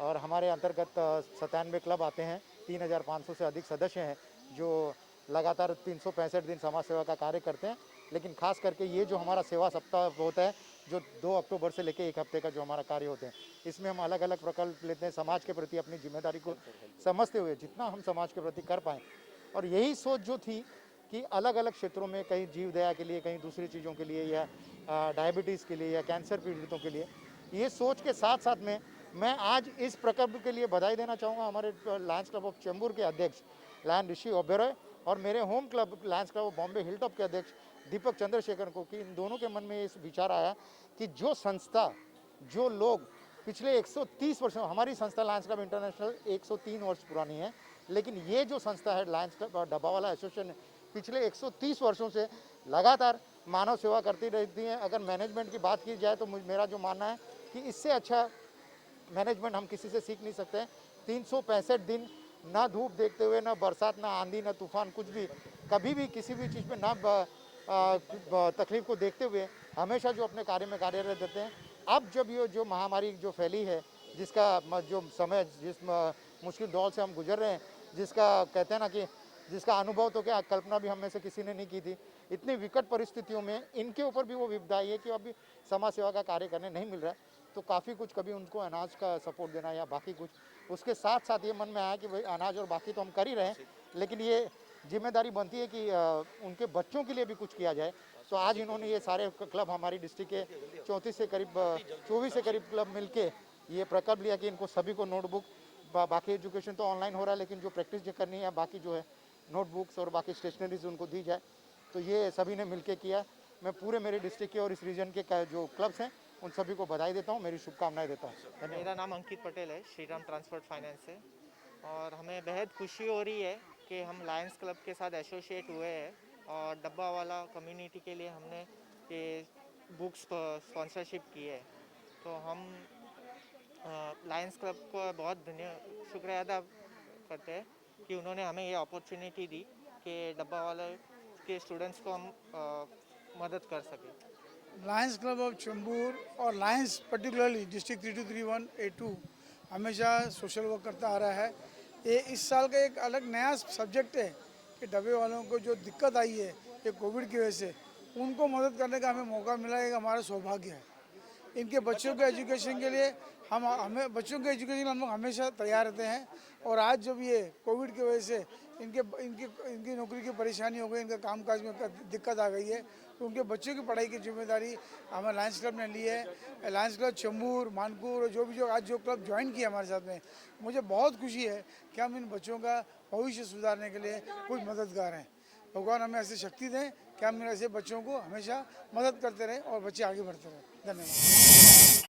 और हमारे अंतर्गत 97 क्लब आते हैं। 3500 से अधिक सदस्य हैं जो लगातार 365 दिन समाज सेवा का कार्य करते हैं। लेकिन खास करके ये जो हमारा सेवा सप्ताह होता है, जो 2 अक्टूबर से लेकर 1 हफ्ते का जो हमारा कार्य होते हैं, इसमें हम अलग अलग प्रकल्प लेते हैं, समाज के प्रति अपनी जिम्मेदारी को समझते हुए जितना हम समाज के प्रति कर पाएँ। और यही सोच जो थी कि अलग अलग क्षेत्रों में, कहीं जीव दया के लिए, कहीं दूसरी चीज़ों के लिए, या डायबिटीज़ के लिए, या कैंसर पीड़ितों के लिए, ये सोच के साथ साथ में मैं आज इस प्रकल्प के लिए बधाई देना चाहूँगा हमारे लायंस क्लब ऑफ चेंबूर के अध्यक्ष लायन ऋषि ओबेरॉय और मेरे home club Lions club of Bombay hilltop के अध्यक्ष दीपक चंद्रशेखर को, कि इन दोनों के मन में इस विचार आया कि जो संस्था, जो लोग पिछले 130 वर्षों, हमारी संस्था लायंस क्लब इंटरनेशनल 103 वर्ष पुरानी है, लेकिन ये जो संस्था है लायंस क्लब डब्बावाला एसोसिएशन पिछले 130 वर्षों से लगातार मानव सेवा करती रहती है। अगर मैनेजमेंट की बात की जाए तो मेरा जो मानना है कि इससे अच्छा मैनेजमेंट हम किसी से सीख नहीं सकते हैं। 365 दिन ना धूप देखते हुए, ना बरसात, ना आंधी, ना तूफान, कुछ भी, कभी भी किसी भी चीज़ में ना तकलीफ को देखते हुए हमेशा जो अपने कार्य में कार्यरत रहते हैं। अब जब ये जो महामारी जो फैली है, जिसका जो समय, जिस मुश्किल दौर से हम गुजर रहे हैं, जिसका कहते हैं ना कि जिसका अनुभव तो क्या कल्पना भी हम में से किसी ने नहीं की थी, इतनी विकट परिस्थितियों में इनके ऊपर भी वो विपदा आई है कि अभी समाज सेवा का कार्य करने नहीं मिल रहा है। तो काफ़ी कुछ, कभी उनको अनाज का सपोर्ट देना या बाकी कुछ, उसके साथ साथ ये मन में आया कि भाई अनाज और बाकी तो हम कर ही रहे हैं, लेकिन ये जिम्मेदारी बनती है कि उनके बच्चों के लिए भी कुछ किया जाए। तो आज इन्होंने ये सारे क्लब, हमारी डिस्ट्रिक्ट के 34 से करीब 24 से करीब क्लब मिलके ये प्रकल्प लिया कि इनको सभी को नोटबुक, बाकी एजुकेशन तो ऑनलाइन हो रहा है, लेकिन जो प्रैक्टिस जो करनी है, बाकी जो है नोटबुक्स और बाकी स्टेशनरीज उनको दी जाए। तो ये सभी ने मिलके किया। मैं पूरे मेरे डिस्ट्रिक्ट के और इस रीजन के जो क्लब्स हैं उन सभी को बधाई देता हूँ, मेरी शुभकामनाएं देता हूँ। मेरा नाम अंकित पटेल है, श्रीराम ट्रांसपोर्ट फाइनेंस से। और हमें बेहद खुशी हो रही है कि हम लायंस क्लब के साथ एसोसिएट हुए हैं और डब्बा वाला कम्युनिटी के लिए हमने ये बुक्स स्पॉन्सरशिप की है। तो हम लायंस क्लब को बहुत शुक्रिया अदा करते हैं कि उन्होंने हमें ये अपॉर्चुनिटी दी कि डब्बा वाले के स्टूडेंट्स को हम मदद कर सकें। लायंस क्लब ऑफ चेंबूर और लायंस पर्टिकुलरली डिस्ट्रिक्ट 3231A2 हमेशा सोशल वर्क करता आ रहा है। ये इस साल का एक अलग नया सब्जेक्ट है कि डब्बे वालों को जो दिक्कत आई है ये कोविड की वजह से, उनको मदद करने का हमें मौका मिला, एक हमारा सौभाग्य है। इनके बच्चों के एजुकेशन के लिए हमें बच्चों के एजुकेशन हम लोग हमेशा तैयार रहते हैं। और आज जब ये कोविड की वजह से इनकी नौकरी की परेशानी हो गई, इनका कामकाज में दिक्कत आ गई है, तो उनके बच्चों की पढ़ाई की जिम्मेदारी हमें लायंस क्लब ने ली है। लायंस क्लब चेंबूर, मानपुर और जो आज जो क्लब ज्वाइन किया हमारे साथ में, मुझे बहुत खुशी है कि हम इन बच्चों का भविष्य सुधारने के लिए कुछ मददगार हैं। भगवान हमें ऐसी शक्ति दें कि हम ऐसे बच्चों को हमेशा मदद करते रहें और बच्चे आगे बढ़ते रहें। धन्यवाद।